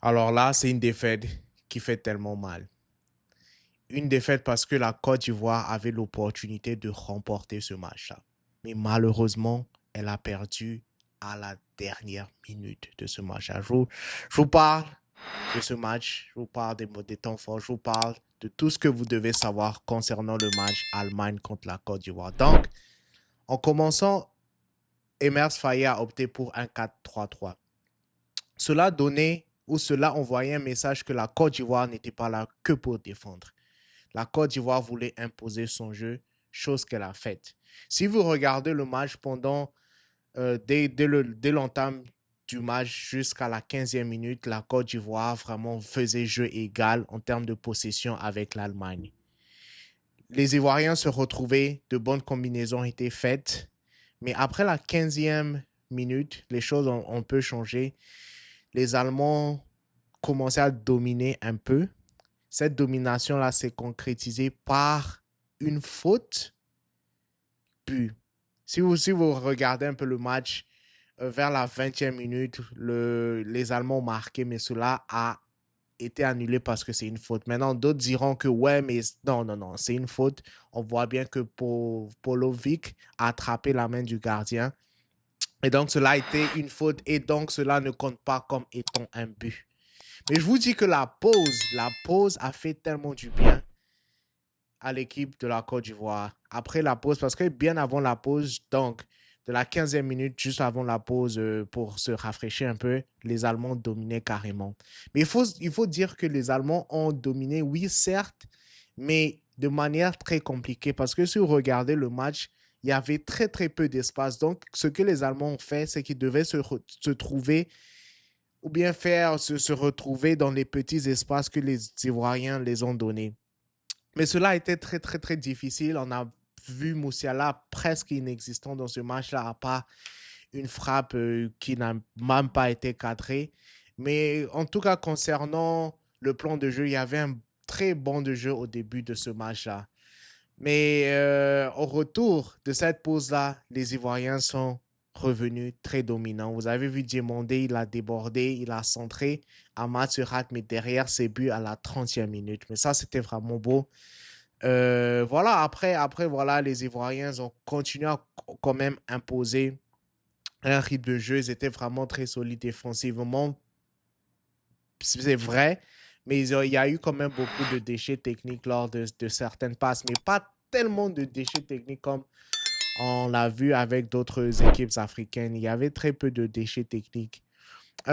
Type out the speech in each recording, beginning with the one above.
Alors là, c'est une défaite qui fait tellement mal. Une défaite parce que la Côte d'Ivoire avait l'opportunité de remporter ce match-là. Mais malheureusement, elle a perdu à la dernière minute de ce match-là. Je vous parle de ce match, je vous parle des temps forts, je vous parle de tout ce que vous devez savoir concernant le match Allemagne contre la Côte d'Ivoire. Donc, en commençant, Emers Faye a opté pour un 4-3-3. Cela donnait ou cela envoyait un message que la Côte d'Ivoire n'était pas là que pour défendre. La Côte d'Ivoire voulait imposer son jeu, chose qu'elle a faite. Si vous regardez le match dès l'entame du match jusqu'à la 15e minute, la Côte d'Ivoire vraiment faisait jeu égal en termes de possession avec l'Allemagne. Les Ivoiriens se retrouvaient, de bonnes combinaisons étaient faites, mais après la 15e minute, les choses ont un peu changé. Les Allemands commençaient à dominer un peu. Cette domination-là s'est concrétisée par une faute. Puis, si vous regardez un peu le match, vers la 20e minute, les Allemands ont marqué, mais cela a été annulé parce que c'est une faute. Maintenant, d'autres diront que ouais, mais non, non, non, c'est une faute. On voit bien que Polovic a attrapé la main du gardien. Et donc, cela a été une faute et donc cela ne compte pas comme étant un but. Mais je vous dis que la pause a fait tellement du bien à l'équipe de la Côte d'Ivoire. Après la pause, parce que bien avant la pause, donc de la 15e minute, juste avant la pause, pour se rafraîchir un peu, les Allemands dominaient carrément. Mais il faut dire que les Allemands ont dominé, oui, certes, mais de manière très compliquée. Parce que si vous regardez le match, il y avait très, très peu d'espace. Donc, ce que les Allemands ont fait, c'est qu'ils devaient se trouver ou bien faire se retrouver dans les petits espaces que les Ivoiriens les ont donnés. Mais cela a été très, très, très difficile. On a vu Moussiala presque inexistant dans ce match-là, à part une frappe qui n'a même pas été cadrée. Mais en tout cas, concernant le plan de jeu, il y avait un très bon de jeu au début de ce match-là. Mais au retour de cette pause-là, les Ivoiriens sont revenus très dominants. Vous avez vu Diomandé, il a débordé, il a centré. Amad se rate, mais derrière ses buts à la 30e minute. Mais ça, c'était vraiment beau. Voilà, après, voilà, les Ivoiriens ont continué à quand même imposer un rythme de jeu. Ils étaient vraiment très solides défensivement. C'est vrai, mais il y a eu quand même beaucoup de déchets techniques lors de certaines passes, mais pas tellement de déchets techniques comme on l'a vu avec d'autres équipes africaines. Il y avait très peu de déchets techniques.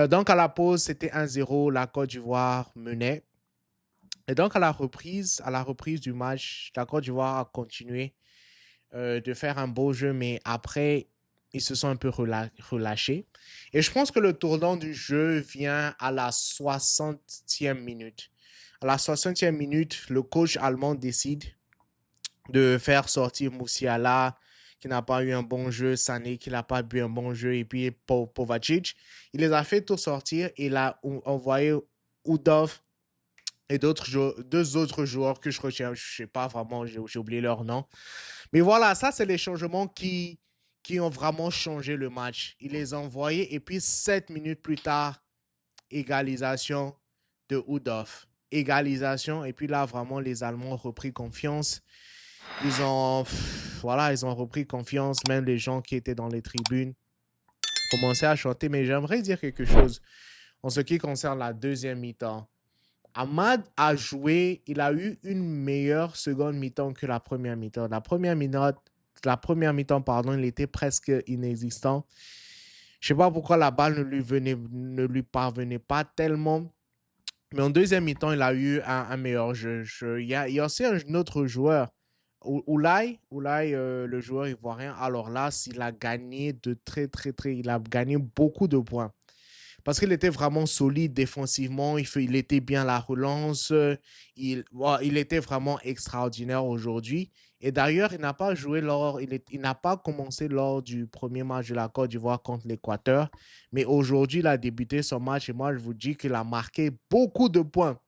Donc, à la pause, c'était 1-0. La Côte d'Ivoire menait. Et donc, à la reprise du match, la Côte d'Ivoire a continué de faire un beau jeu, mais après, ils se sont un peu relâchés. Et je pense que le tournant du jeu vient à la 60e minute. À la 60e minute, le coach allemand décide de faire sortir Moussiala, qui n'a pas eu un bon jeu, Sané, qui n'a pas eu un bon jeu, et puis Povacic. Il les a fait tous sortir et il a envoyé Udov et deux autres joueurs que je retiens, je ne sais pas vraiment, j'ai oublié leur nom. Mais voilà, ça, c'est les changements qui ont vraiment changé le match. Il les a envoyés et puis 7 minutes plus tard, égalisation de Udov. Égalisation et puis là, vraiment, les Allemands ont repris confiance. Ils ont repris confiance. Même les gens qui étaient dans les tribunes commençaient à chanter. Mais j'aimerais dire quelque chose en ce qui concerne la deuxième mi-temps. Amad a joué, il a eu une meilleure seconde mi-temps que la première mi-temps. La première mi-temps, pardon, il était presque inexistant. Je ne sais pas pourquoi la balle ne lui parvenait pas tellement. Mais en deuxième mi-temps, il a eu un meilleur jeu. Il y a aussi un autre joueur, Oulay, le joueur ivoirien. Alors là, il a gagné de très, très, très. Il a gagné beaucoup de points parce qu'il était vraiment solide défensivement, il était bien à la relance, il était vraiment extraordinaire aujourd'hui. Et d'ailleurs, il n'a pas joué il n'a pas commencé lors du premier match de la Côte d'Ivoire contre l'Équateur, mais aujourd'hui, il a débuté son match et moi, je vous dis qu'il a marqué beaucoup de points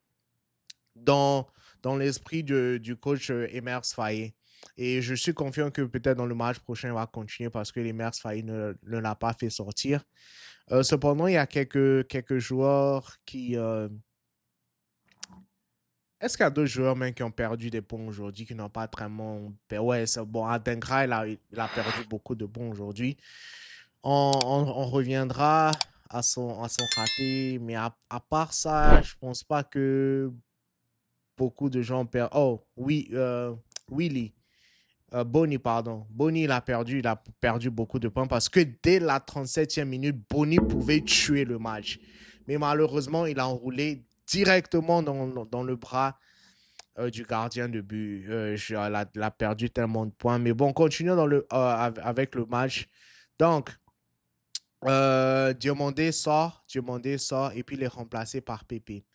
dans, dans l'esprit du coach Emers Faye. Et je suis confiant que peut-être dans le match prochain, il va continuer parce que les Mers Faye ne l'a pas fait sortir. Cependant, il y a quelques joueurs qui... Est-ce qu'il y a d'autres joueurs même qui ont perdu des points aujourd'hui, qui n'ont pas vraiment... Ouais, c'est bon. Adengra, il a perdu beaucoup de points aujourd'hui. On reviendra à son raté, mais à part ça, je pense pas que beaucoup de gens perdent. Oh, oui, Willy. Bonny, pardon. Bonny, il a perdu beaucoup de points parce que dès la 37e minute, Bonny pouvait tuer le match. Mais malheureusement, il a enroulé directement dans le bras du gardien de but. Il a perdu tellement de points. Mais bon, continuons avec le match. Donc, Diomandé sort et puis il est remplacé par Pépé.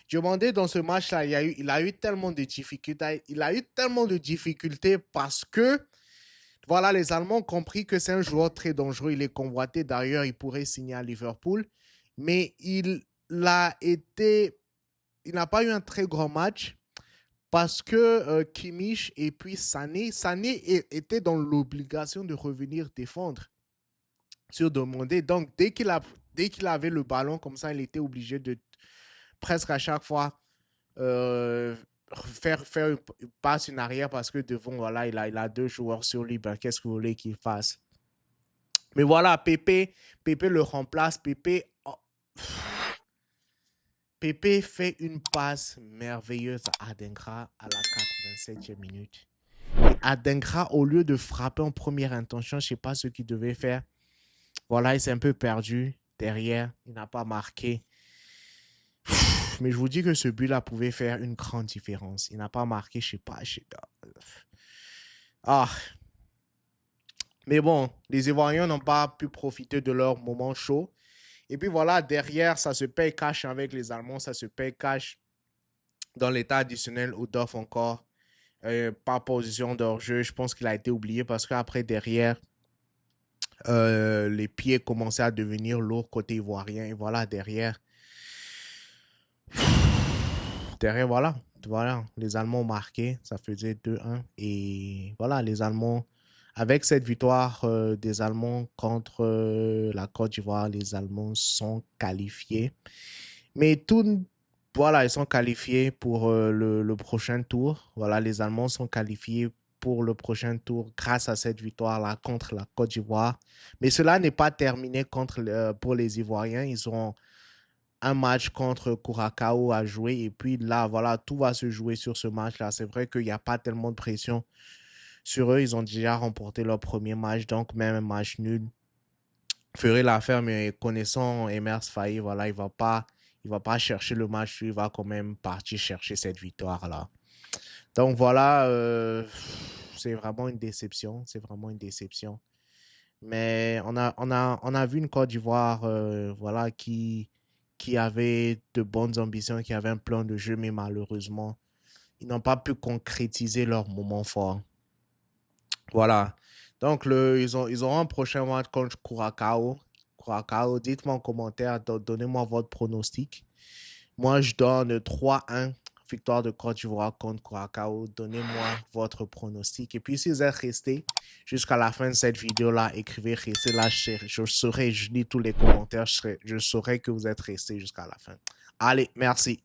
Diomandé, dans ce match-là, il a eu tellement de difficultés. Il a eu tellement de difficultés parce que, voilà, les Allemands ont compris que c'est un joueur très dangereux. Il est convoité. D'ailleurs, il pourrait signer à Liverpool. Mais il n'a pas eu un très grand match parce que Kimmich et puis Sané étaient dans l'obligation de revenir défendre sur Diomandé. Donc, dès qu'il avait le ballon comme ça, il était obligé de presque à chaque fois faire une passe en arrière parce que devant, voilà, il a deux joueurs sur lui. Ben, qu'est-ce que vous voulez qu'il fasse? Mais voilà, Pépé le remplace. Pépé fait une passe merveilleuse à Adengra à la 87e minute. Et Adengra, au lieu de frapper en première intention, je ne sais pas ce qu'il devait faire. Voilà, il s'est un peu perdu derrière. Il n'a pas marqué. Mais je vous dis que ce but-là pouvait faire une grande différence. Il n'a pas marqué, je sais pas. Ah. Mais bon, les Ivoiriens n'ont pas pu profiter de leur moment chaud. Et puis voilà, derrière, ça se paye cash avec les Allemands. Ça se paye cash dans l'état additionnel où Doff encore pas position d'hors-jeu. Je pense qu'il a été oublié parce qu'après, derrière, les pieds commençaient à devenir lourds côté ivoirien. Et voilà, derrière, voilà, les Allemands ont marqué, ça faisait 2-1. Et voilà, les Allemands, avec cette victoire des Allemands contre la Côte d'Ivoire, les Allemands sont qualifiés. Mais voilà, ils sont qualifiés pour le prochain tour. Voilà, les Allemands sont qualifiés pour le prochain tour grâce à cette victoire-là contre la Côte d'Ivoire. Mais cela n'est pas terminé pour les Ivoiriens. Ils ont un match contre Curaçao à jouer. Et puis là, voilà, tout va se jouer sur ce match-là. C'est vrai qu'il n'y a pas tellement de pression sur eux. Ils ont déjà remporté leur premier match. Donc, même un match nul ferait l'affaire. Mais connaissant Emers Faye, voilà, il va pas chercher le match. Il va quand même partir chercher cette victoire-là. Donc, voilà, c'est vraiment une déception. C'est vraiment une déception. Mais on a vu une Côte d'Ivoire voilà, qui avait de bonnes ambitions, qui avait un plan de jeu, mais malheureusement, ils n'ont pas pu concrétiser leur moment fort. Voilà. Donc, ils auront un prochain match contre Curaçao. Dites-moi en commentaire, donnez-moi votre pronostic. Moi, je donne 3-1, victoire de Côte d'Ivoire contre Curaçao. Donnez-moi votre pronostic. Et puis, si vous êtes resté jusqu'à la fin de cette vidéo-là, écrivez restez là. Je lis tous les commentaires. Je saurai que vous êtes resté jusqu'à la fin. Allez, merci.